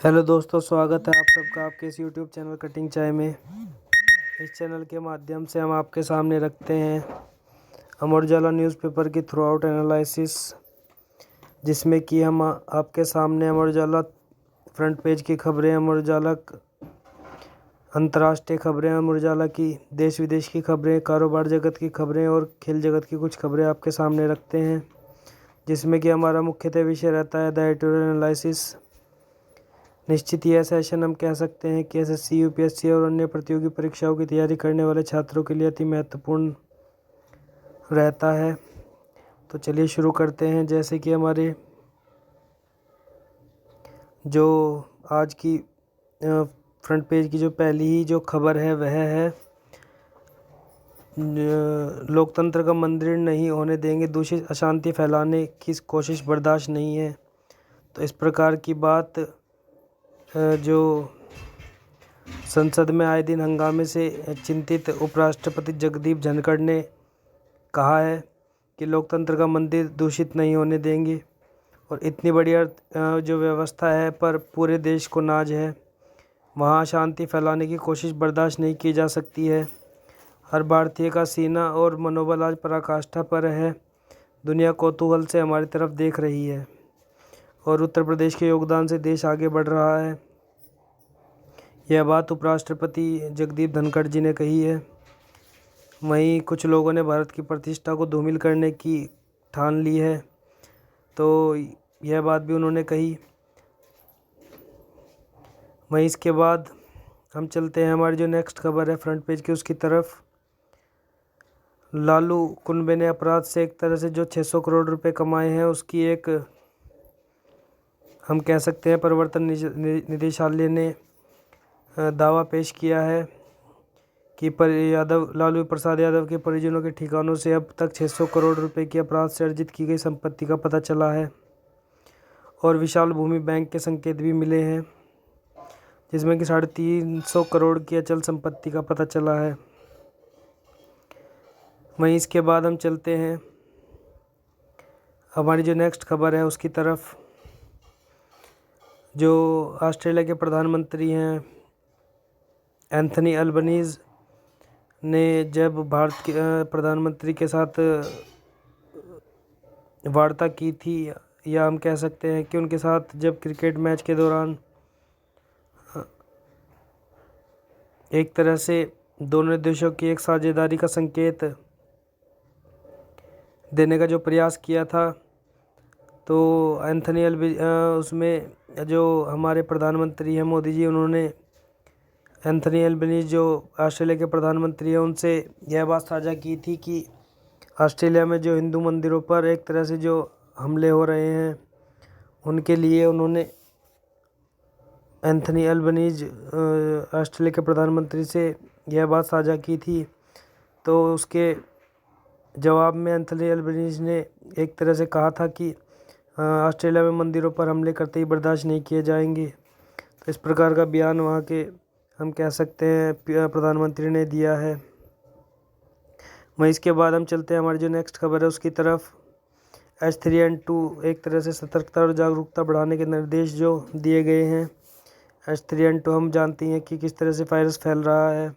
Hello दोस्तों, स्वागत है आप सबका आपके इस यूट्यूब चैनल कटिंग चाय में। इस चैनल के माध्यम से हम आपके सामने रखते हैं अमर उजाला न्यूज़पेपर की थ्रू आउट एनालिसिस, जिसमें कि हम आपके सामने अमर उजाला फ्रंट पेज की खबरें, अमर उजाला अंतर्राष्ट्रीय खबरें, अमर उजाला की देश विदेश की खबरें, कारोबार जगत की खबरें और खेल जगत की कुछ खबरें आपके सामने रखते हैं, जिसमें कि हमारा मुख्यतः विषय रहता है द एडिटोरियल एनालिसिस। निश्चित यह सेशन हम कह सकते हैं कि एसएससी, यूपीएससी और अन्य प्रतियोगी परीक्षाओं की तैयारी करने वाले छात्रों के लिए अति महत्वपूर्ण रहता है। तो चलिए शुरू करते हैं। जैसे कि हमारे जो आज की फ्रंट पेज की जो पहली ही जो खबर है वह है लोकतंत्र का मंदिर नहीं होने देंगे, दूषित अशांति फैलाने की कोशिश बर्दाश्त नहीं है। तो इस प्रकार की बात जो संसद में आए दिन हंगामे से चिंतित उपराष्ट्रपति जगदीप धनखड़ ने कहा है कि लोकतंत्र का मंदिर दूषित नहीं होने देंगे और इतनी बढ़िया जो व्यवस्था है पर पूरे देश को नाज है, वहाँ शांति फैलाने की कोशिश बर्दाश्त नहीं की जा सकती है। हर भारतीय का सीना और मनोबल आज पराकाष्ठा पर है। दुनिया कौतूहल से हमारी तरफ देख रही है और उत्तर प्रदेश के योगदान से देश आगे बढ़ रहा है। यह बात उपराष्ट्रपति जगदीप धनखड़ जी ने कही है। वहीं कुछ लोगों ने भारत की प्रतिष्ठा को धूमिल करने की ठान ली है, तो यह बात भी उन्होंने कही। वहीं इसके बाद हम चलते हैं हमारी जो नेक्स्ट खबर है फ्रंट पेज की उसकी तरफ। लालू कुनबे ने अपराध से एक तरह से जो 600 करोड़ रुपए कमाए हैं उसकी एक हम कह सकते हैं प्रवर्तन निदेशालय ने दावा पेश किया है कि लालू प्रसाद यादव के परिजनों के ठिकानों से अब तक 600 करोड़ रुपए की अपराध से अर्जित की गई संपत्ति का पता चला है और विशाल भूमि बैंक के संकेत भी मिले हैं, जिसमें कि 350 करोड़ की अचल संपत्ति का पता चला है। वहीं इसके बाद हम चलते हैं हमारी जो नेक्स्ट खबर है उसकी तरफ। जो ऑस्ट्रेलिया के प्रधानमंत्री हैं एंथनी अल्बनीज़ ने जब भारत के प्रधानमंत्री के साथ वार्ता की थी, या हम कह सकते हैं कि उनके साथ जब क्रिकेट मैच के दौरान एक तरह से दोनों देशों की एक साझेदारी का संकेत देने का जो प्रयास किया था, तो एंथनी उसमें जो हमारे प्रधानमंत्री हैं मोदी जी, उन्होंने एंथनी अल्बनीज़ जो ऑस्ट्रेलिया के प्रधानमंत्री हैं उनसे यह बात साझा की थी कि ऑस्ट्रेलिया में जो हिंदू मंदिरों पर एक तरह से जो हमले हो रहे हैं उनके लिए उन्होंने एंथनी अल्बनीज़ ऑस्ट्रेलिया के प्रधानमंत्री से यह बात साझा की थी। तो उसके जवाब में एंथनी अल्बनीज़ ने एक तरह से कहा था कि ऑस्ट्रेलिया में मंदिरों पर हमले करते ही बर्दाश्त नहीं किए जाएंगे। तो इस प्रकार का बयान वहाँ के हम कह सकते हैं प्रधानमंत्री ने दिया है। वहीं इसके बाद हम चलते हैं हमारी जो नेक्स्ट खबर है उसकी तरफ। H3N2 एक तरह से सतर्कता और जागरूकता बढ़ाने के निर्देश जो दिए गए हैं। H3N2 हम जानते हैं कि किस तरह से वायरस फैल रहा है,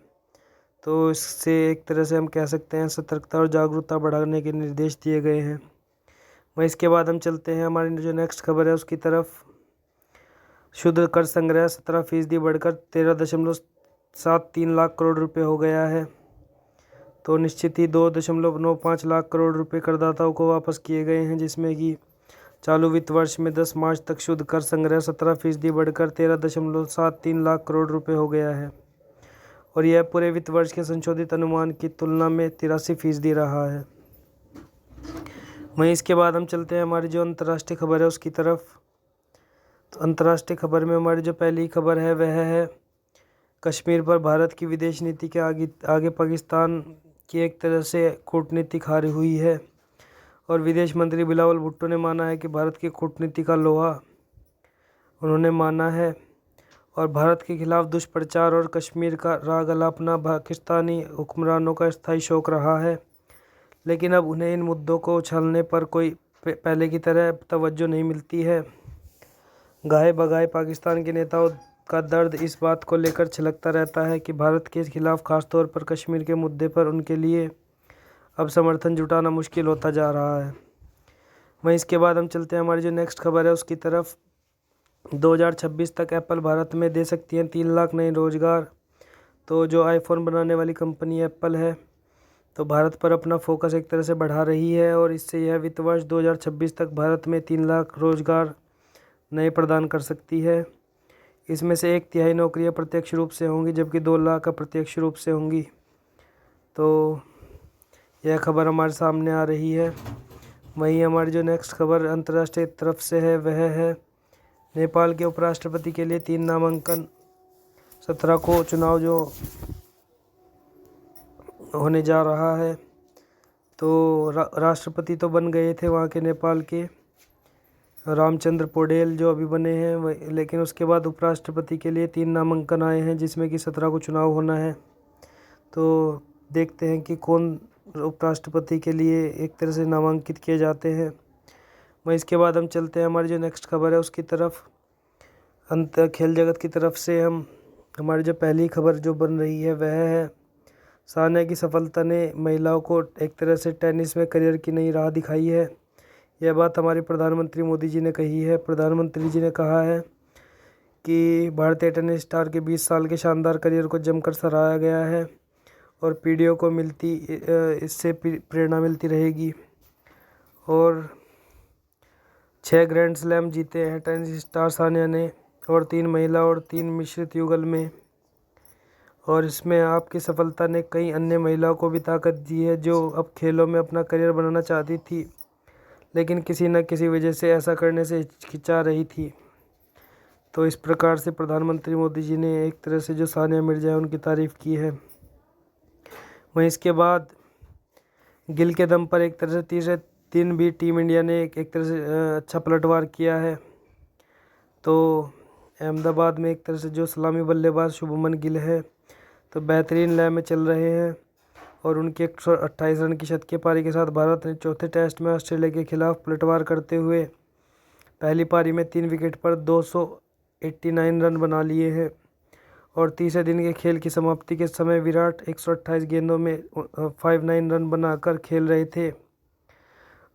तो इससे एक तरह से हम कह सकते हैं सतर्कता और जागरूकता बढ़ाने के निर्देश दिए गए हैं। वहीं इसके बाद हम चलते हैं हमारी जो नेक्स्ट खबर है उसकी तरफ। शुद्ध कर संग्रह 17% बढ़कर 13.73 लाख करोड़ रुपए हो गया है। तो निश्चित ही 2.95 लाख करोड़ रुपए करदाताओं को वापस किए गए हैं, जिसमें कि चालू वित्त वर्ष में 10 मार्च तक शुद्ध कर संग्रह 17% बढ़कर 13.73 लाख करोड़ रुपए हो गया है और यह पूरे वित्त वर्ष के संशोधित अनुमान की तुलना में 83% रहा है। वहीं इसके बाद हम चलते हैं हमारी जो अंतर्राष्ट्रीय खबर है उसकी तरफ। तो अंतर्राष्ट्रीय खबर में हमारी जो पहली खबर है वह है कश्मीर पर भारत की विदेश नीति के आगे पाकिस्तान की एक तरह से कूटनीतिक हार हुई है और विदेश मंत्री बिलावल भुट्टो ने माना है कि भारत की कूटनीति का लोहा उन्होंने माना है और भारत के खिलाफ दुष्प्रचार और कश्मीर का राग अलापना पाकिस्तानी हुक्मरानों का स्थायी शौक रहा है, लेकिन अब उन्हें इन मुद्दों को उछालने पर कोई पहले की तरह तवज्जो नहीं मिलती है। गाहे बगाहे पाकिस्तान के नेताओं का दर्द इस बात को लेकर छलकता रहता है कि भारत के खिलाफ खासतौर पर कश्मीर के मुद्दे पर उनके लिए अब समर्थन जुटाना मुश्किल होता जा रहा है। वहीं इसके बाद हम चलते हैं हमारी जो नेक्स्ट खबर है उसकी तरफ। 2026 तक एप्पल भारत में दे सकती है 3 लाख नए रोजगार। तो जो आईफोन बनाने वाली कंपनी एप्पल है तो भारत पर अपना फोकस एक तरह से बढ़ा रही है और इससे यह वित्त वर्ष 2026 तक भारत में 3 लाख रोजगार नए प्रदान कर सकती है। इसमें से 1/3 नौकरियां प्रत्यक्ष रूप से होंगी जबकि 2 लाख अप्रत्यक्ष रूप से होंगी। तो यह खबर हमारे सामने आ रही है। वहीं हमारी जो नेक्स्ट खबर अंतर्राष्ट्रीय तरफ से है वह है नेपाल के उपराष्ट्रपति के लिए 3 नामांकन। 17 को चुनाव जो होने जा रहा है तो राष्ट्रपति तो बन गए थे वहाँ के नेपाल के रामचंद्र पौडेल जो अभी बने हैं, लेकिन उसके बाद उपराष्ट्रपति के लिए 3 नामांकन आए हैं जिसमें कि 17 को चुनाव होना है। तो देखते हैं कि कौन उपराष्ट्रपति के लिए एक तरह से नामांकित किए जाते हैं। वहीं इसके बाद हम चलते हैं हमारी जो नेक्स्ट खबर है उसकी तरफ। खेल जगत की तरफ से हमारी जो पहली खबर जो बन रही है वह है सानिया की सफलता ने महिलाओं को एक तरह से टेनिस में करियर की नई राह दिखाई है। यह बात हमारे प्रधानमंत्री मोदी जी ने कही है। प्रधानमंत्री जी ने कहा है कि भारतीय टेनिस स्टार के 20 साल के शानदार करियर को जमकर सराहा गया है और पीढ़ियों को इससे प्रेरणा मिलती रहेगी। और 6 ग्रैंड स्लैम जीते हैं टेनिस स्टार सानिया ने, और 3 महिला और 3 मिश्रित युगल में। और इसमें आपकी सफलता ने कई अन्य महिलाओं को भी ताकत दी है जो अब खेलों में अपना करियर बनाना चाहती थी लेकिन किसी न किसी वजह से ऐसा करने से हिचकिचा रही थी। तो इस प्रकार से प्रधानमंत्री मोदी जी ने एक तरह से जो सानिया मिर्जा है उनकी तारीफ़ की है। वहीं इसके बाद गिल के दम पर एक तरह से तीसरे दिन भी टीम इंडिया ने एक तरह से अच्छा पलटवार किया है। तो अहमदाबाद में एक तरह से जो सलामी बल्लेबाज शुभमन गिल है तो बेहतरीन लय में चल रहे हैं और उनके 128 रन की शतकीय पारी के साथ भारत ने चौथे टेस्ट में ऑस्ट्रेलिया के खिलाफ पलटवार करते हुए पहली पारी में 3 विकेट पर 289 रन बना लिए हैं। और तीसरे दिन के खेल की समाप्ति के समय विराट 128 गेंदों में 59 रन बनाकर खेल रहे थे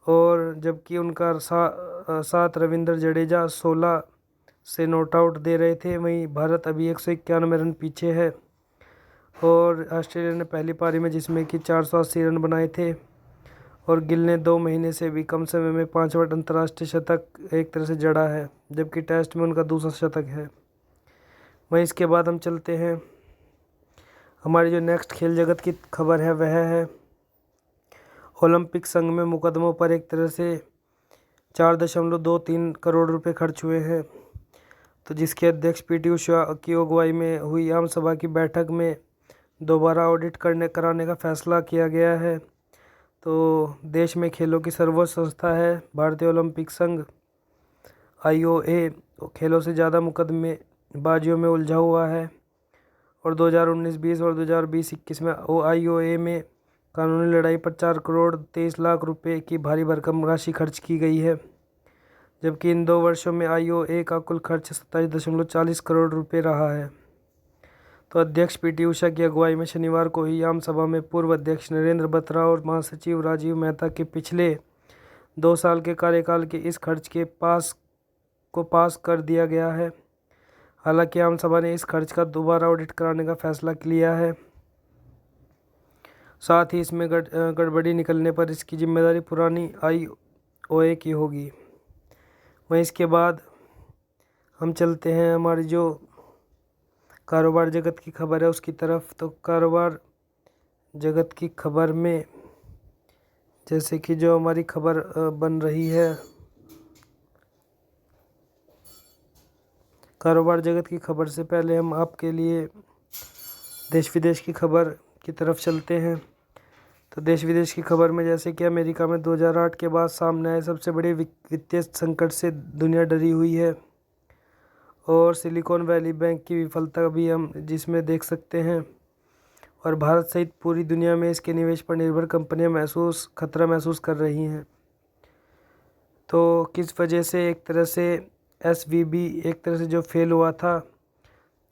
और जबकि उनका साथ रविंद्र जडेजा 16 से नॉट आउट दे रहे थे। वहीं भारत अभी 191 रन पीछे है और ऑस्ट्रेलिया ने पहली पारी में जिसमें कि 480 रन बनाए थे और गिल ने 2 महीने से भी कम समय में 5वां अंतर्राष्ट्रीय शतक एक तरह से जड़ा है जबकि टेस्ट में उनका दूसरा शतक है। वहीं इसके बाद हम चलते हैं हमारी जो नेक्स्ट खेल जगत की खबर है वह है ओलंपिक संघ में मुकदमों पर एक तरह से 4.23 करोड़ रुपए खर्च हुए हैं। तो जिसके अध्यक्ष पीटी उषा की अगुवाई में हुई आम सभा की बैठक में दोबारा ऑडिट कराने का फैसला किया गया है। तो देश में खेलों की सर्वोच्च संस्था है भारतीय ओलंपिक संघ IOA खेलों से ज़्यादा मुकदमेबाजियों में उलझा हुआ है और 2019-20 और 2020-21 में IOA में कानूनी लड़ाई पर 4 करोड़ 23 लाख रुपए की भारी भरकम राशि खर्च की गई है जबकि इन 2 वर्षों में IOA का कुल खर्च 27.40 करोड़ रुपए रहा है। तो अध्यक्ष पीटी उषा की अगुवाई में शनिवार को हुई आम सभा में पूर्व अध्यक्ष नरेंद्र बत्रा और महासचिव राजीव मेहता के पिछले 2 साल के कार्यकाल के इस खर्च के पास कर दिया गया है। हालांकि आम सभा ने इस खर्च का दोबारा ऑडिट कराने का फैसला लिया है। साथ ही इसमें गड़बड़ी निकलने पर इसकी जिम्मेदारी पुरानी IOA की होगी। वहीं इसके बाद हम चलते हैं हमारी जो कारोबार जगत की खबर है उसकी तरफ। तो कारोबार जगत की खबर में जैसे कि जो हमारी खबर बन रही है कारोबार जगत की खबर से पहले हम आपके लिए देश विदेश की खबर की तरफ चलते हैं। तो देश विदेश की खबर में जैसे कि अमेरिका में 2008 के बाद सामने आए सबसे बड़े वित्तीय संकट से दुनिया डरी हुई है और सिलिकॉन वैली बैंक की विफलता भी हम जिसमें देख सकते हैं और भारत सहित पूरी दुनिया में इसके निवेश पर निर्भर कंपनियां खतरा महसूस कर रही हैं। तो किस वजह से एक तरह से SVB एक तरह से जो फेल हुआ था,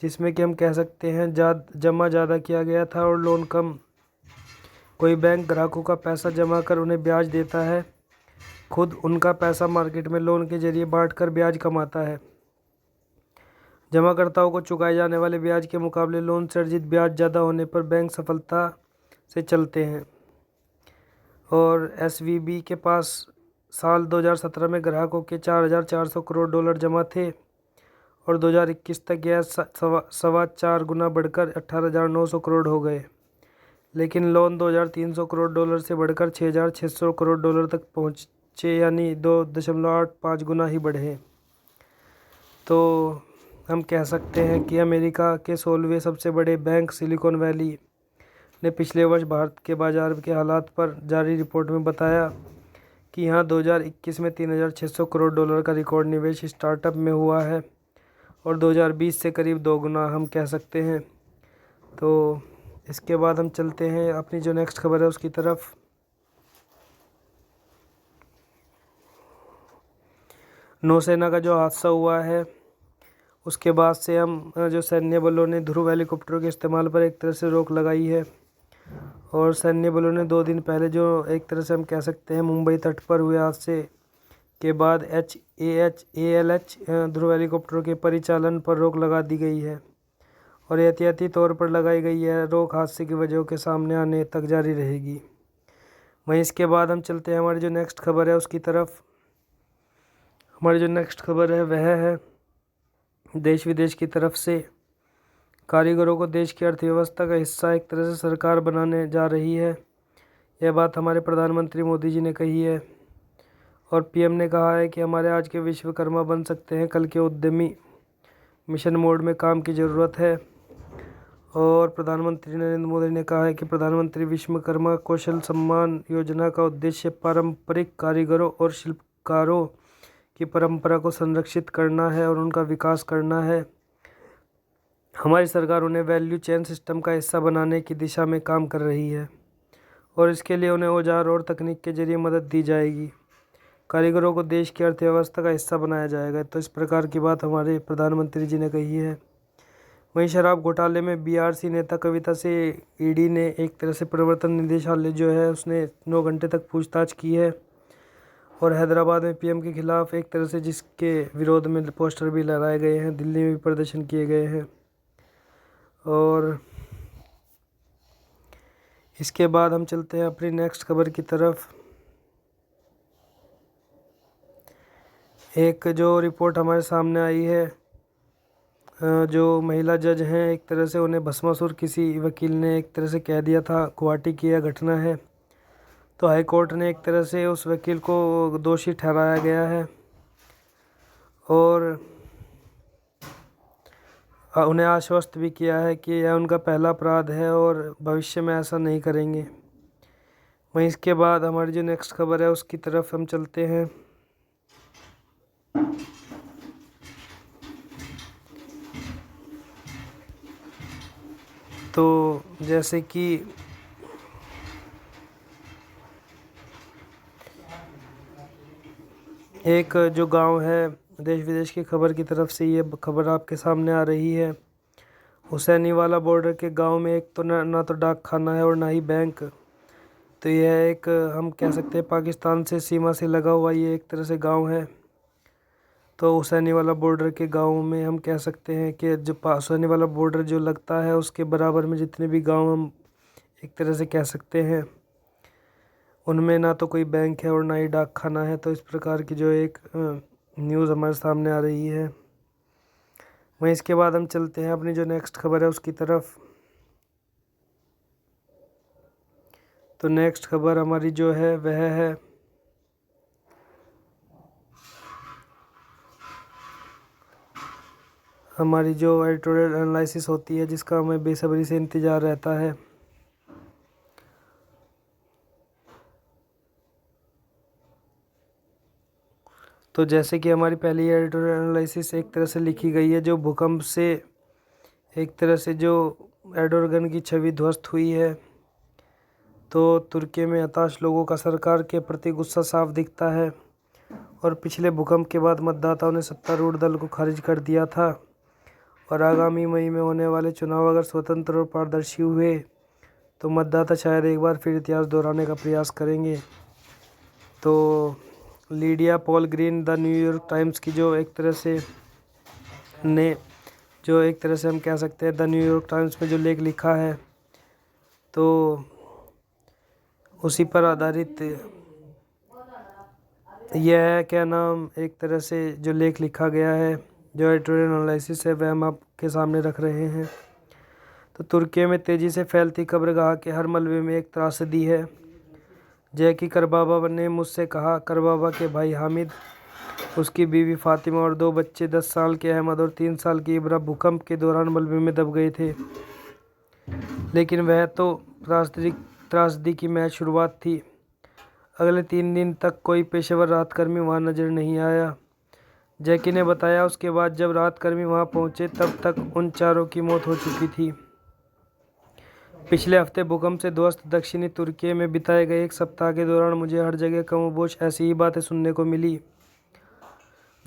जिसमें कि हम कह सकते हैं जमा ज़्यादा किया गया था और लोन कम। कोई बैंक ग्राहकों का पैसा जमा कर उन्हें ब्याज देता है, खुद उनका पैसा मार्केट में लोन के जरिए बांटकर ब्याज कमाता है। जमाकर्ताओं को चुकाए जाने वाले ब्याज के मुकाबले लोन से अर्जित ब्याज ज़्यादा होने पर बैंक सफलता से चलते हैं। और SVB के पास साल 2017 में ग्राहकों के 4,400 करोड़ डॉलर जमा थे और 2021 तक यह सवा 4 गुना बढ़कर 18,900 करोड़ हो गए। लेकिन लोन 2,300 करोड़ डॉलर से बढ़कर 6,600 करोड़ डॉलर तक पहुँचे, यानी 2.85 गुना ही बढ़े। तो हम कह सकते हैं कि अमेरिका के 16वें सबसे बड़े बैंक सिलिकॉन वैली ने पिछले वर्ष भारत के बाज़ार के हालात पर जारी रिपोर्ट में बताया कि यहाँ 2021 में 3,600 करोड़ डॉलर का रिकॉर्ड निवेश स्टार्टअप में हुआ है और 2020 से करीब 2 गुना हम कह सकते हैं। तो इसके बाद हम चलते हैं अपनी जो नेक्स्ट खबर है उसकी तरफ। नौसेना का जो हादसा हुआ है उसके बाद से हम जो सैन्य बलों ने ध्रुव हेलीकॉप्टरों के इस्तेमाल पर एक तरह से रोक लगाई है। और सैन्य बलों ने 2 दिन पहले जो एक तरह से हम कह सकते हैं मुंबई तट पर हुए हादसे के बाद ALH ध्रुव हेलीकॉप्टरों के परिचालन पर रोक लगा दी गई है और एहतियाती तौर पर लगाई गई है रोक हादसे की वजहों के सामने आने तक जारी रहेगी। वहीं इसके बाद हम चलते हैं हमारी जो नेक्स्ट खबर है उसकी तरफ। हमारी जो नेक्स्ट खबर है वह है देश विदेश की तरफ से कारीगरों को देश की अर्थव्यवस्था का हिस्सा एक तरह से सरकार बनाने जा रही है। यह बात हमारे प्रधानमंत्री मोदी जी ने कही है और PM ने कहा है कि हमारे आज के विश्वकर्मा बन सकते हैं कल के उद्यमी। मिशन मोड में काम की ज़रूरत है। और प्रधानमंत्री नरेंद्र मोदी ने कहा है कि प्रधानमंत्री विश्वकर्मा कौशल सम्मान योजना का उद्देश्य पारंपरिक कारीगरों और शिल्पकारों की परंपरा को संरक्षित करना है और उनका विकास करना है। हमारी सरकार उन्हें वैल्यू चेन सिस्टम का हिस्सा बनाने की दिशा में काम कर रही है और इसके लिए उन्हें औजार और तकनीक के जरिए मदद दी जाएगी। कारीगरों को देश की अर्थव्यवस्था का हिस्सा बनाया जाएगा। तो इस प्रकार की बात हमारे प्रधानमंत्री जी ने कही है। वहीं शराब घोटाले में BRC नेता कविता से ED ने एक तरह से प्रवर्तन निदेशालय जो है उसने 9 घंटे तक पूछताछ की है और हैदराबाद में PM के खिलाफ एक तरह से जिसके विरोध में पोस्टर भी लहराए गए हैं, दिल्ली में भी प्रदर्शन किए गए हैं। और इसके बाद हम चलते हैं अपनी नेक्स्ट खबर की तरफ। एक जो रिपोर्ट हमारे सामने आई है, जो महिला जज हैं एक तरह से उन्हें भस्मासुर किसी वकील ने एक तरह से कह दिया था। गुवाहाटी की यह घटना है। तो हाई कोर्ट ने एक तरह से उस वकील को दोषी ठहराया गया है और उन्हें आश्वस्त भी किया है कि यह उनका पहला अपराध है और भविष्य में ऐसा नहीं करेंगे। वहीं इसके बाद हमारी जो नेक्स्ट खबर है उसकी तरफ हम चलते हैं। तो जैसे कि एक जो गांव है, देश विदेश की खबर की तरफ से ये खबर आपके सामने आ रही है। हुसैनीवाला बॉर्डर के गांव में एक तो ना तो डाक खाना है और ना ही बैंक। तो यह एक हम कह सकते हैं पाकिस्तान से सीमा से लगा हुआ ये एक तरह से गांव है। तो हुसैनीवाला बॉर्डर के गांव में हम कह सकते हैं कि जो हुसैनीवाला बॉर्डर जो लगता है उसके बराबर में जितने भी गांव हम एक तरह से कह सकते हैं उनमें ना तो कोई बैंक है और ना ही डाक खाना है। तो इस प्रकार की जो एक न्यूज़ हमारे सामने आ रही है। वहीं इसके बाद हम चलते हैं अपनी जो नेक्स्ट खबर है उसकी तरफ। तो नेक्स्ट खबर हमारी जो है वह है हमारी जो एडिटोरियल एनालिसिस होती है जिसका हमें बेसब्री से इंतज़ार रहता है। तो जैसे कि हमारी पहली एडिटोरियल एनालिसिस एक तरह से लिखी गई है, जो भूकंप से एक तरह से जो एर्डोगन की छवि ध्वस्त हुई है। तो तुर्की में हताश लोगों का सरकार के प्रति गुस्सा साफ दिखता है और पिछले भूकंप के बाद मतदाताओं ने सत्तारूढ़ दल को खारिज कर दिया था और आगामी मई में होने वाले चुनाव अगर स्वतंत्र और पारदर्शी हुए तो मतदाता शायद एक बार फिर इतिहास दोहराने का प्रयास करेंगे। तो Lydia Paul green the New York times की जो एक तरह से हम कह सकते हैं द न्यूयॉर्क टाइम्स में जो लेख लिखा है तो उसी पर आधारित यह है क्या नाम एक तरह से जो लेख लिखा गया है, जो एडिटोरियल एनालिसिस है, वह हम आपके सामने रख रहे हैं। तो तुर्की में तेज़ी से फैलती कब्रगाह के हर मलबे में एक त्रासदी है। जैकी करबाबा ने मुझसे कहा। करबाबा के भाई हामिद, उसकी बीवी फातिमा और 2 बच्चे 10 साल के अहमद और 3 साल की इब्रा भूकंप के दौरान मलबे में दब गए थे। लेकिन वह तो त्रासदी की महज शुरुआत थी। अगले 3 दिन तक कोई पेशेवर राहतकर्मी वहां नजर नहीं आया। जैकी ने बताया, उसके बाद जब राहतकर्मी वहां पहुंचे तब तक उन चारों की मौत हो चुकी थी। पिछले हफ्ते भूकंप से ध्वस्त दक्षिणी तुर्की में बिताए गए एक सप्ताह के दौरान मुझे हर जगह कमोबेश ऐसी ही बातें सुनने को मिली।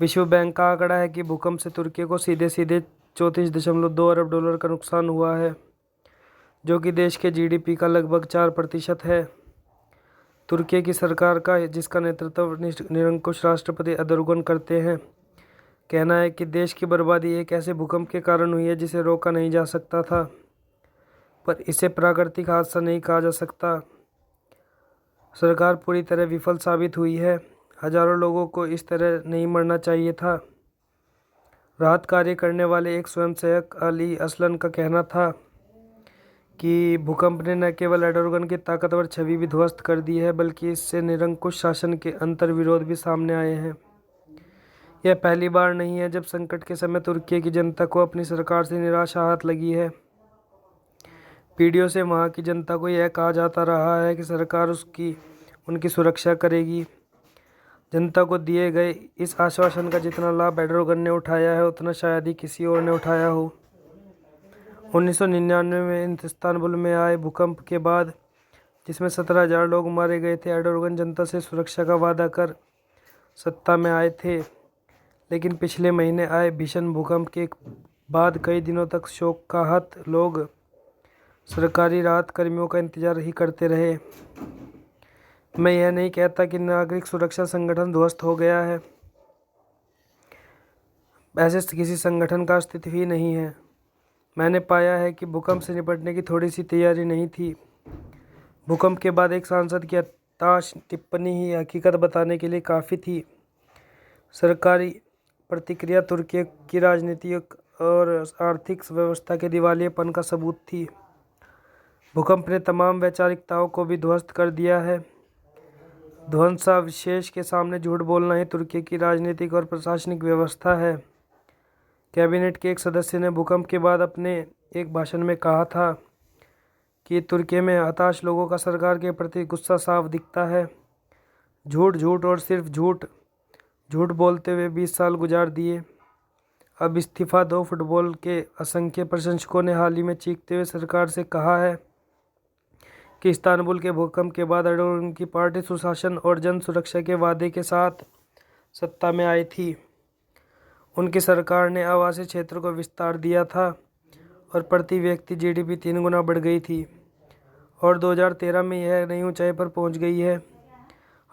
विश्व बैंक का आंकड़ा है कि भूकंप से तुर्की को सीधे 34.2 अरब डॉलर का नुकसान हुआ है, जो कि देश के जीडीपी का लगभग 4% है। तुर्की की सरकार का, जिसका नेतृत्व निरंकुश राष्ट्रपति एर्दोगन करते हैं, कहना है कि देश की बर्बादी एक ऐसे भूकंप के कारण हुई है जिसे रोका नहीं जा सकता था, पर इसे प्राकृतिक हादसा नहीं कहा जा सकता। सरकार पूरी तरह विफल साबित हुई है। हजारों लोगों को इस तरह नहीं मरना चाहिए था। राहत कार्य करने वाले एक स्वयंसेवक अली असलन का कहना था कि भूकंप ने न केवल एर्दोगन की ताकतवर छवि भी ध्वस्त कर दी है, बल्कि इससे निरंकुश शासन के अंतर्विरोध भी सामने आए हैं। यह पहली बार नहीं है जब संकट के समय तुर्की की जनता को अपनी सरकार से निराशा हाथ लगी है। पीढ़ियों से वहां की जनता को यह कहा जाता रहा है कि सरकार उनकी सुरक्षा करेगी। जनता को दिए गए इस आश्वासन का जितना लाभ एर्दोगन ने उठाया है, उतना शायद ही किसी और ने उठाया हो। 1999 में इस्तांबुल में आए भूकंप के बाद, जिसमें 17,000 लोग मारे गए थे, एर्दोगन जनता से सुरक्षा का वादा कर सत्ता में आए थे। लेकिन पिछले महीने आए भीषण भूकंप के बाद कई दिनों तक शोकाहत लोग सरकारी राहत कर्मियों का इंतजार ही करते रहे। मैं यह नहीं कहता कि नागरिक सुरक्षा संगठन ध्वस्त हो गया है। ऐसे किसी संगठन का अस्तित्व ही नहीं है। मैंने पाया है कि भूकंप से निपटने की थोड़ी सी तैयारी नहीं थी। भूकंप के बाद एक सांसद की हताश टिप्पणी ही हकीकत बताने के लिए काफ़ी थी। सरकारी प्रतिक्रिया तुर्की की राजनीतिक और आर्थिक व्यवस्था के दिवालियेपन का सबूत थी। भूकंप ने तमाम वैचारिकताओं को भी ध्वस्त कर दिया है। ध्वंसावशेष के सामने झूठ बोलना ही तुर्की की राजनीतिक और प्रशासनिक व्यवस्था है। कैबिनेट के एक सदस्य ने भूकंप के बाद अपने एक भाषण में कहा था कि तुर्की में हताश लोगों का सरकार के प्रति गुस्सा साफ दिखता है। झूठ झूठ और सिर्फ झूठ बोलते हुए 20 साल गुजार दिए। अब इस्तीफा दो। फुटबॉल के असंख्य प्रशंसकों ने हाल ही में चीखते हुए सरकार से कहा है कि इस्तांबुल के भूकंप के बाद एर्दोगन की पार्टी सुशासन और जन सुरक्षा के वादे के साथ सत्ता में आई थी। उनकी सरकार ने आवासीय क्षेत्र को विस्तार दिया था और प्रति व्यक्ति जीडीपी 3 गुना बढ़ गई थी और 2013 में यह नई ऊंचाई पर पहुंच गई है।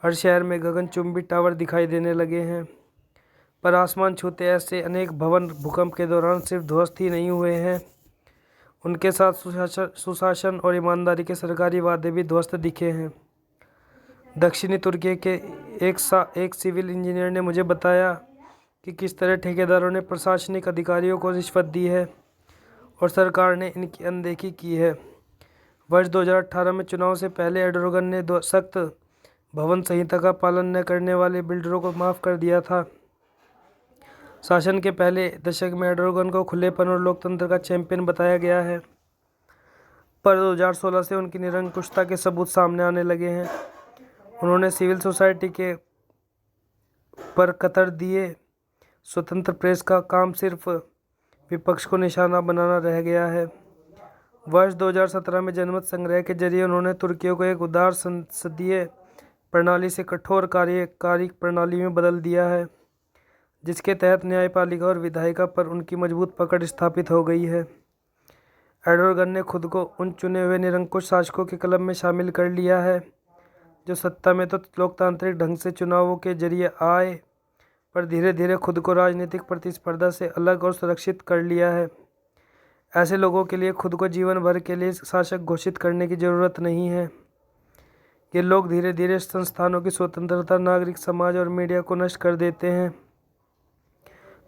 हर शहर में गगनचुंबी टावर दिखाई देने लगे हैं, पर आसमान छूते ऐसे अनेक भवन भूकंप के दौरान सिर्फ ध्वस्त ही नहीं हुए हैं, उनके साथ सुशासन और ईमानदारी के सरकारी वादे भी ध्वस्त दिखे हैं। दक्षिणी तुर्की के एक सिविल इंजीनियर ने मुझे बताया कि किस तरह ठेकेदारों ने प्रशासनिक अधिकारियों को रिश्वत दी है और सरकार ने इनकी अनदेखी की है। वर्ष 2018 में चुनाव से पहले एर्दोगन ने सख्त भवन संहिता का पालन न करने वाले बिल्डरों को माफ़ कर दिया था। शासन के पहले दशक में एर्दोगन को खुलेपन और लोकतंत्र का चैंपियन बताया गया है, पर 2016 से उनकी निरंकुशता के सबूत सामने आने लगे हैं। उन्होंने सिविल सोसाइटी के पर कतर दिए। स्वतंत्र प्रेस का काम सिर्फ विपक्ष को निशाना बनाना रह गया है। वर्ष 2017 में जनमत संग्रह के जरिए उन्होंने तुर्कियों को एक उदार संसदीय प्रणाली से कठोर कार्यकारी प्रणाली में बदल दिया है, जिसके तहत न्यायपालिका और विधायिका पर उनकी मजबूत पकड़ स्थापित हो गई है। एर्डोगन ने खुद को उन चुने हुए निरंकुश शासकों के क्लब में शामिल कर लिया है जो सत्ता में तो लोकतांत्रिक ढंग से चुनावों के जरिए आए, पर धीरे धीरे खुद को राजनीतिक प्रतिस्पर्धा से अलग और सुरक्षित कर लिया है। ऐसे लोगों के लिए खुद को जीवन भर के लिए शासक घोषित करने की जरूरत नहीं है। ये लोग धीरे धीरे संस्थानों की स्वतंत्रता, नागरिक समाज और मीडिया को नष्ट कर देते हैं,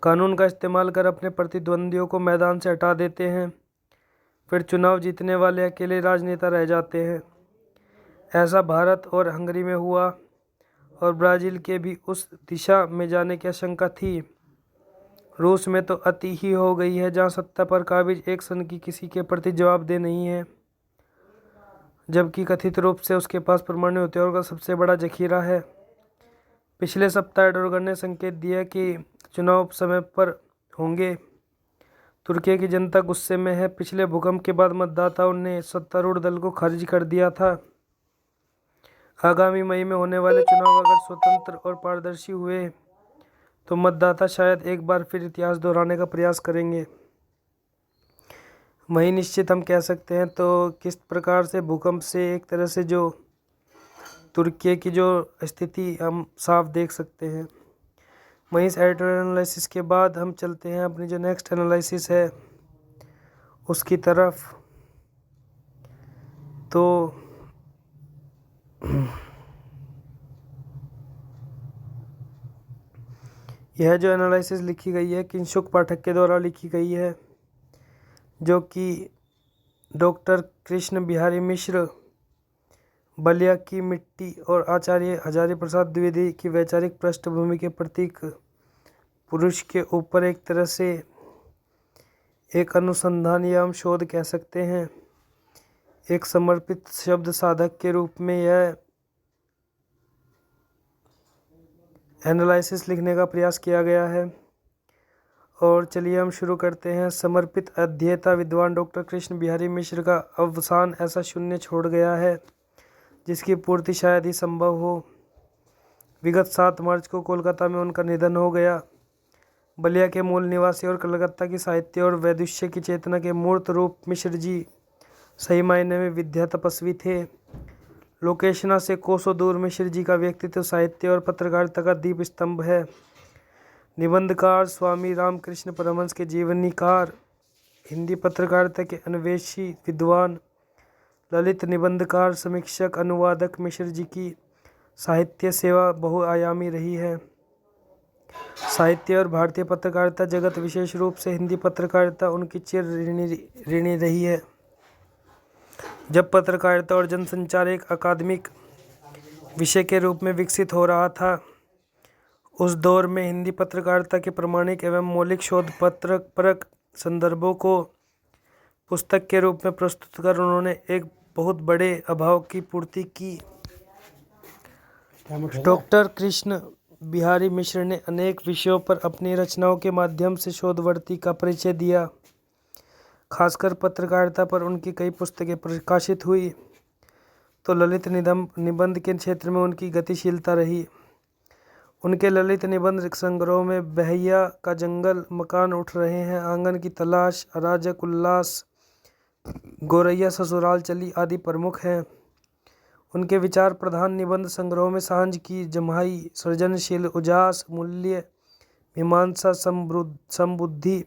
कानून का इस्तेमाल कर अपने प्रतिद्वंदियों को मैदान से हटा देते हैं, फिर चुनाव जीतने वाले अकेले राजनेता रह जाते हैं। ऐसा भारत और हंगरी में हुआ और ब्राज़ील के भी उस दिशा में जाने की आशंका थी। रूस में तो अति ही हो गई है, जहां सत्ता पर काबिज एक सन की किसी के प्रति जवाबदेह नहीं है, जबकि कथित रूप से उसके पास परमाणु हथियारों का सबसे बड़ा जखीरा है। पिछले सप्ताह एर्डोगन ने संकेत दिया कि चुनाव समय पर होंगे। तुर्की की जनता गुस्से में है। पिछले भूकंप के बाद मतदाताओं ने सत्तारूढ़ दल को खारिज कर दिया था। आगामी मई में होने वाले चुनाव अगर स्वतंत्र और पारदर्शी हुए तो मतदाता शायद एक बार फिर इतिहास दोहराने का प्रयास करेंगे। वही निश्चित हम कह सकते हैं। तो किस प्रकार से भूकंप से एक तरह से जो तुर्की की जो स्थिति हम साफ देख सकते हैं। वहीं इस एडिटोरियल एनालिसिस के बाद हम चलते हैं अपनी जो नेक्स्ट एनालिसिस है उसकी तरफ। तो यह जो एनालिसिस लिखी गई है किंशुक पाठक के द्वारा लिखी गई है, जो कि डॉक्टर कृष्ण बिहारी मिश्र, बलिया की मिट्टी और आचार्य हजारी प्रसाद द्विवेदी की वैचारिक पृष्ठभूमि के प्रतीक पुरुष के ऊपर एक तरह से एक अनुसंधान या हम शोध कह सकते हैं, एक समर्पित शब्द साधक के रूप में यह एनालिसिस लिखने का प्रयास किया गया है। और चलिए हम शुरू करते हैं। समर्पित अध्येता विद्वान डॉक्टर कृष्ण बिहारी मिश्र का अवसान ऐसा शून्य छोड़ गया है जिसकी पूर्ति शायद ही संभव हो। विगत 7 मार्च को कोलकाता में उनका निधन हो गया। बलिया के मूल निवासी और कलकत्ता की साहित्य और वैदुष्य की चेतना के मूर्त रूप मिश्र जी सही मायने में विद्या तपस्वी थे। लोकेशना से कोसों दूर मिश्र जी का व्यक्तित्व साहित्य और पत्रकारिता का दीप स्तंभ है। निबंधकार, स्वामी रामकृष्ण परमहंस के जीवनीकार, हिंदी पत्रकारिता के अन्वेषी विद्वान, ललित निबंधकार, समीक्षक, अनुवादक मिश्र जी की साहित्य सेवा बहुआयामी रही है। साहित्य और भारतीय पत्रकारिता जगत, विशेष रूप से हिंदी पत्रकारिता, उनकी चिर ऋणी रही है। जब पत्रकारिता और जनसंचार एक अकादमिक विषय के रूप में विकसित हो रहा था, उस दौर में हिंदी पत्रकारिता के प्रामाणिक एवं मौलिक शोध पत्रपरक संदर्भों को पुस्तक के रूप में प्रस्तुत कर उन्होंने एक बहुत बड़े अभाव की पूर्ति की। डॉक्टर कृष्ण बिहारी मिश्र ने अनेक विषयों पर अपनी रचनाओं के माध्यम से शोधवर्ती का परिचय दिया। खासकर पत्रकारिता पर उनकी कई पुस्तकें प्रकाशित हुई, तो ललित निबंध के क्षेत्र में उनकी गतिशीलता रही। उनके ललित निबंध संग्रह में बहैया का जंगल, मकान उठ रहे हैं, आंगन की तलाश, अराजक उल्लास, गोरैया ससुराल चली आदि प्रमुख हैं। उनके विचार प्रधान निबंध संग्रहों में सांझ की जम्हाई, सृजनशील उजास, मूल्य मीमांसा, समबुद्धि,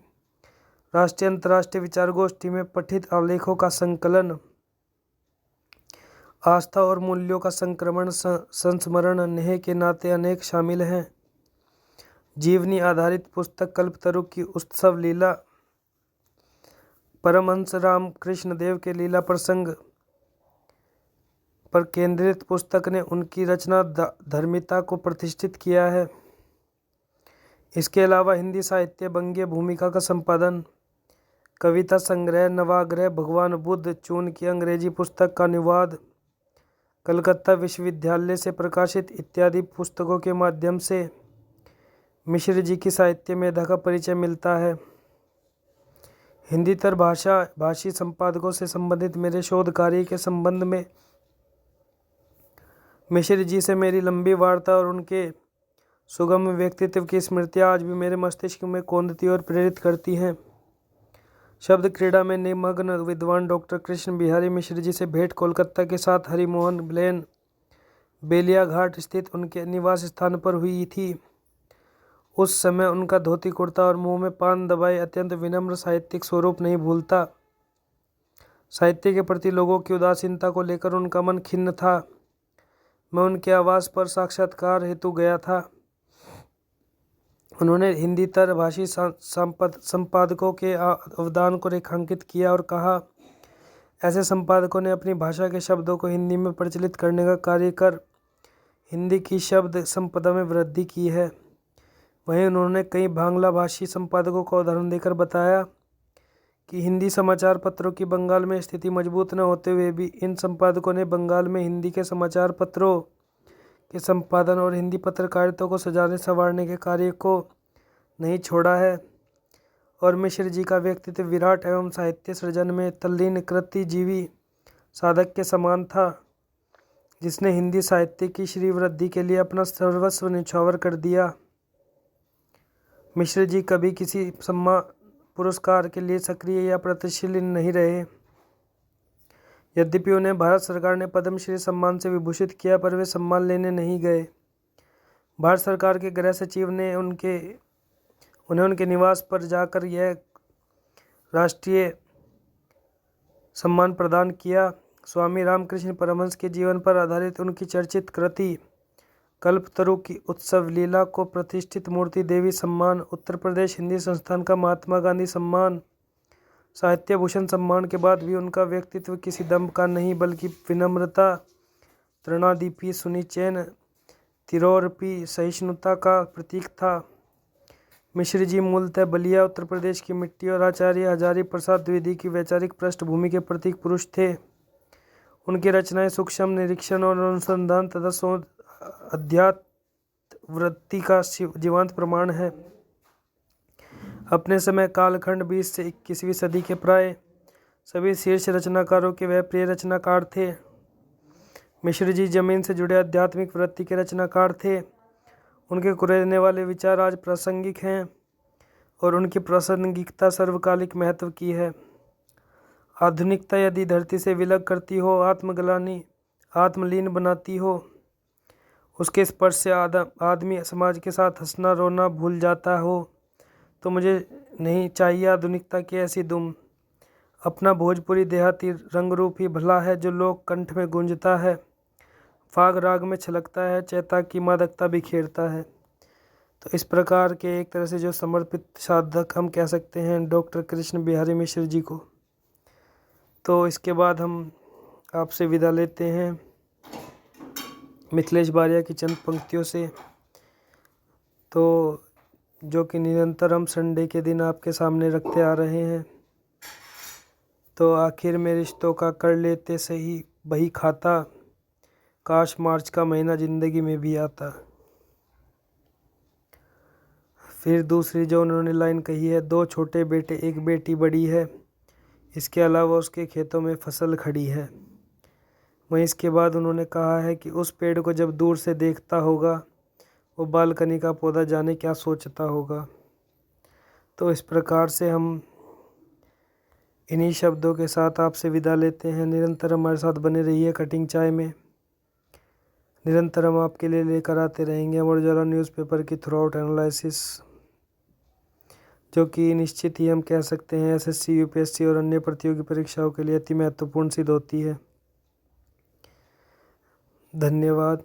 राष्ट्रीय अंतर्राष्ट्रीय विचार गोष्ठी में पठित आलेखों का संकलन, आस्था और मूल्यों का संक्रमण, संस्मरण, नेह के नाते अनेक शामिल हैं। जीवनी आधारित पुस्तक कल्पतरु की उत्सव लीला, परमहंस राम कृष्ण देव के लीला प्रसंग पर केंद्रित पुस्तक ने उनकी रचना धर्मिता को प्रतिष्ठित किया है। इसके अलावा हिंदी साहित्य बंग्य भूमिका का संपादन, कविता संग्रह, नवाग्रह, भगवान बुद्ध, चून की अंग्रेजी पुस्तक का अनुवाद, कलकत्ता विश्वविद्यालय से प्रकाशित इत्यादि पुस्तकों के माध्यम से मिश्र जी की साहित्य मेधा का परिचय मिलता है। हिंदीतर भाषी संपादकों से संबंधित मेरे शोध कार्य के संबंध में मिश्र जी से मेरी लंबी वार्ता और उनके सुगम व्यक्तित्व की स्मृतियाँ आज भी मेरे मस्तिष्क में कौंधती और प्रेरित करती हैं। शब्द क्रीड़ा में निमग्न विद्वान डॉक्टर कृष्ण बिहारी मिश्र जी से भेंट कोलकाता के साथ हरिमोहन लेन बेलिया घाट स्थित उनके निवास स्थान पर हुई थी। उस समय उनका धोती कुर्ता और मुंह में पान दबाए अत्यंत विनम्र साहित्यिक स्वरूप नहीं भूलता। साहित्य के प्रति लोगों की उदासीनता को लेकर उनका मन खिन्न था। मैं उनके आवास पर साक्षात्कार हेतु गया था। उन्होंने हिंदीतर भाषी संपादकों के अवदान को रेखांकित किया और कहा, ऐसे संपादकों ने अपनी भाषा के शब्दों को हिंदी में प्रचलित करने का कार्य कर हिंदी की शब्द संपदा में वृद्धि की है। वहीं उन्होंने कई बांग्ला भाषी संपादकों का उदाहरण देकर बताया कि हिंदी समाचार पत्रों की बंगाल में स्थिति मजबूत न होते हुए भी इन संपादकों ने बंगाल में हिंदी के समाचार पत्रों के संपादन और हिंदी पत्रकारिता को सजाने संवारने के कार्य को नहीं छोड़ा है। और मिश्र जी का व्यक्तित्व विराट एवं साहित्य सृजन में तल्लीन कृतिजीवी साधक के समान था, जिसने हिंदी साहित्य की श्रीवृद्धि के लिए अपना सर्वस्व न्यौछावर कर दिया। मिश्र जी कभी किसी सम्मान पुरस्कार के लिए सक्रिय या प्रगतिशील नहीं रहे। यद्यपि उन्हें भारत सरकार ने पद्मश्री सम्मान से विभूषित किया, पर वे सम्मान लेने नहीं गए। भारत सरकार के गृह सचिव ने उन्हें उनके निवास पर जाकर यह राष्ट्रीय सम्मान प्रदान किया। स्वामी रामकृष्ण परमहंस के जीवन पर आधारित उनकी चर्चित कृति कल्पतरु की उत्सव लीला को प्रतिष्ठित मूर्ति देवी सम्मान, उत्तर प्रदेश हिंदी संस्थान का महात्मा गांधी सम्मान, साहित्य भूषण सम्मान के बाद भी उनका व्यक्तित्व किसी दंभ का नहीं बल्कि विनम्रता, तृणादीपी, सुनिचैन, तिरोरपी सहिष्णुता का प्रतीक था। मिश्र जी मूलतः बलिया उत्तर प्रदेश की मिट्टी और आचार्य हजारी प्रसाद द्विवेदी की वैचारिक पृष्ठभूमि के प्रतीक पुरुष थे। उनकी रचनाएं सूक्ष्म निरीक्षण और अनुसंधान तथा शोध अध्यात्म वृत्ति का जीवंत प्रमाण है। अपने समय कालखंड 20 से 21वीं सदी के प्राय सभी शीर्ष रचनाकारों के वह प्रिय रचनाकार थे। मिश्र जी जमीन से जुड़े आध्यात्मिक वृत्ति के रचनाकार थे। उनके कुरेदने वाले विचार आज प्रासंगिक हैं और उनकी प्रासंगिकता सर्वकालिक महत्व की है। आधुनिकता यदि धरती से विलग करती हो, आत्मग्लानि आत्मलीन बनाती हो, उसके स्पर्श से आदमी समाज के साथ हंसना रोना भूल जाता हो, तो मुझे नहीं चाहिए आधुनिकता की ऐसी दुम। अपना भोजपुरी देहाती रंग रूप ही भला है जो लोक कंठ में गूंजता है, फाग राग में छलकता है, चैता की मादकता बिखेरता है। तो इस प्रकार के एक तरह से जो समर्पित साधक हम कह सकते हैं डॉक्टर कृष्ण बिहारी मिश्र जी को। तो इसके बाद हम आपसे विदा लेते हैं मिथिलेश बारिया की चंद पंक्तियों से, तो जो कि निरंतर हम संडे के दिन आपके सामने रखते आ रहे हैं। तो आखिर में रिश्तों का कर लेते सही बही खाता, काश मार्च का महीना ज़िंदगी में भी आता। फिर दूसरी जो उन्होंने लाइन कही है, 2 छोटे बेटे 1 बेटी बड़ी है, इसके अलावा उसके खेतों में फसल खड़ी है। वहीं इसके बाद उन्होंने कहा है कि उस पेड़ को जब दूर से देखता होगा, वो बालकनी का पौधा जाने क्या सोचता होगा। तो इस प्रकार से हम इन्हीं शब्दों के साथ आपसे विदा लेते हैं। निरंतर हमारे साथ बने रहिए कटिंग चाय में। निरंतर हम आपके लिए लेकर आते रहेंगे अमर उजाला न्यूज़पेपर की थ्रू आउट एनालिसिस, जो कि निश्चित ही हम कह सकते हैं एसएससी, यूपीएससी और अन्य प्रतियोगी परीक्षाओं के लिए अति महत्वपूर्ण सिद्ध होती है। धन्यवाद।